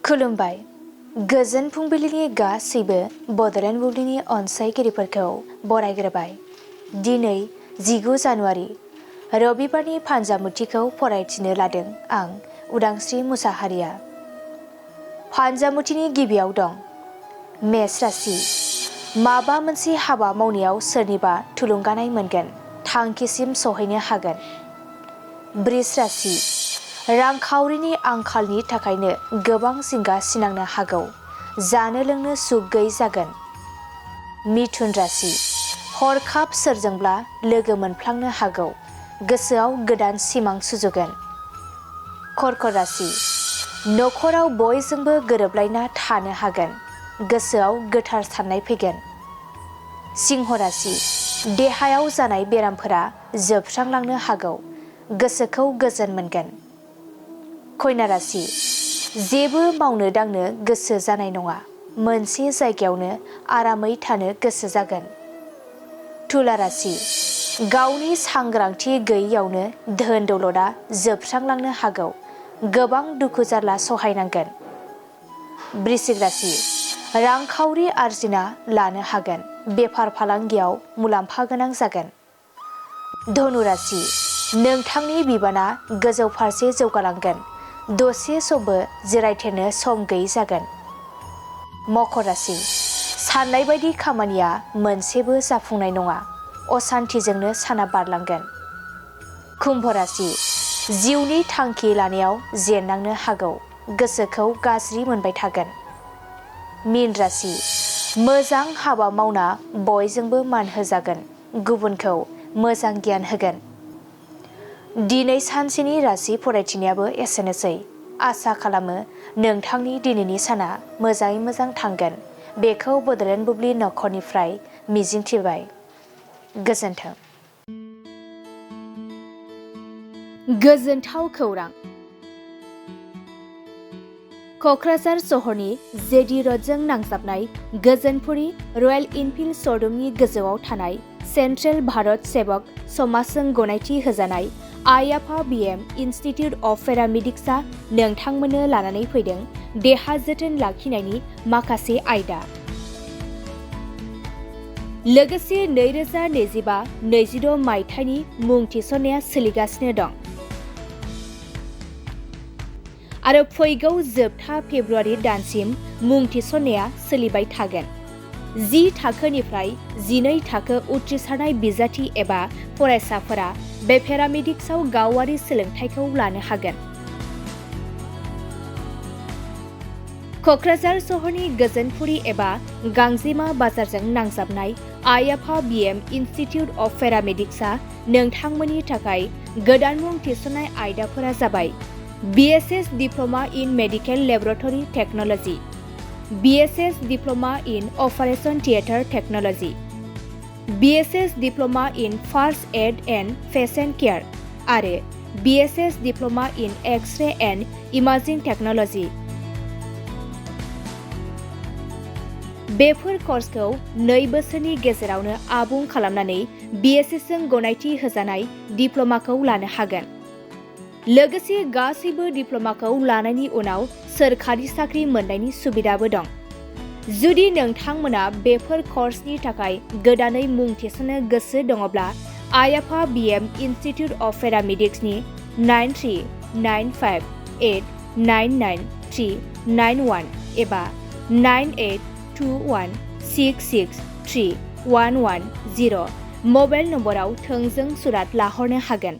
खुलुमबाय। गोजोन फुंबिलिनि गासैबो बड'लेण्ड बुब्लिनि अनसायगिरिफोरखौ बरायग्रोबाय। दिनै 19 जानुवारि रबिबारनि फान्जामुथिखौ फरायथिनो लादों आं उदांस्रि मुसाहारिया। फान्जामुथिनि गिबियाव दं मेष राशि। माबा मोनसे हाबा मावनायाव सोरनिबा थुलुंगानाय मोनगोन, थांखिसिम सहैनो हागोन। बृष राशि। रांखावरिनि आंखालनि थाखायनो गोबां जिंगा सिनांनो हागौ, जानो लोंनो सुख गैयै जागोन। मिथुन राशि। हरखाब सोरजोंब्ला लोगो मोनफ्लांनो हागौ, गोसोआव गोदान सिमां सुजुगोन। कर्कट राशि। नखराव बयजोंबो गोरोबलायना थानो हागोन, गोसोआव गोथार साननाय फैगोन। सिंह राशि। देहायाव जानाय बेरामफोरा जोबस्रांलांनो हागौ, गोसोखौ गोजोन मोनगोन। कन्या राशि। जेबो मावनो दांनो गोसो जानाय नङा, मोनसे जायगायावनो आरामै थानो गोसो जागोन। तुला राशि। गावनि सांग्रांथि गैयैयावनो धोन दौलतआ जोबस्रांलांनो हागौ, गोबां दुखु जारला सहायनांगोन। वृश्चिक राशि। रांखावरि आरजिना लानो हागोन, बेफार फालांगियाव मुलाम्फा गोनां जागोन। धनु राशि। नोंथांनि बिबाना गोजौ फारसे जौगालांगोन, दसे समबो जिरायथेनो सम गैयै जागोन। मकर राशि। साननाय बायदि खामानिया मोनसेबो जाफुंनाय नङा, असान्थिजोंनो साना बारलांगोन। कुम्भ राशि। जिउनि थांखि लानायाव जेननांनो हागौ, गोसोखौ गाज्रि मोनबाय थागोन। मीन राशि। मोजां हाबा मावना बयजोंबो मान होजागोन, गुबुनखौ मोजां गियान होगोन। दिनै सानसेनि राशि फरायथिनायाबो एसेनोसै। आसा खालामो नोंथांनि दिनैनि साना मोजाङै मोजां थांगोन, बेखौ बड'लेण्ड बुब्लि नखरनिफ्राय मिजिंथिबाय। गोजोन्थों। गोजोनथाव खौरां। क'क्राझार सहरनि जेडि र'डजों नांजाबनाय गोजोनपुरी रयेल इनफिल्ड श'रुमनि गोजौआव थानाय सेन्ट्रेल भारत सेबक समाजजों गनायथि होजानाय आइ आफा बिएम इनस्टिट्युट अफ पेरामेडिक्सआ नोंथांमोननो लानानै फैदों देहा जोथोन लाखिनायनि माखासे आयदा। लोगोसे 2025-26 मायथाइनि मुं थिसननाया सोलिगासिनो दं आरो फैगौ जोबथा फेब्रुआरि दानसिम मुं थिसननाया सोलिबाय थागोन। 10 थाखोनिफ्राय 12 थाखो उथ्रिसारनाय बिजाथि एबा फरायसाफोरा बे पेरामेडिक्सआव गावारि सोलोंथाइखौ लानो हागोन। क'क्राझार सहरनि गोजोनपुरी एबा गांजेमा बाजारजों नांजाबनाय आइ आफा बिएम इनस्टिट्युट अफ पेरामेडिक्सआ नोंथांमोननि थाखाय गोदान मुं थिसननाय आयदाफोरा जाबाय BSS Diploma in Medical Laboratory Technology, BSS Diploma in Operation Theatre Technology, BSS Diploma in First Aid and Patient Care आरो BSS Diploma in X-ray and Imaging Technology। बेफोर कर्सखौ 2 बोसोरनि गेजेरावनो आबुं खालामनानै BSS जों गनायथि होजानाय डिप्ल'माखौ लानो हागोन। लोगोसे गासैबो डिप्ल'माखौ लानायनि उनाव सोरखारि साख्रि मोननायनि सुबिदाबो दं। जुदि नोंथांमोना बेफोर कर्सनि थाखाय गोदानै मुं थिसननो गोसो दङब्ला आइ आफा बिएम इनस्टिट्युट अफ पेरामेडिक्सनि 9395899391 एबा 9821663110 मबाइल नम्बराव थोंजों सुलाद लाहरनो हागोन।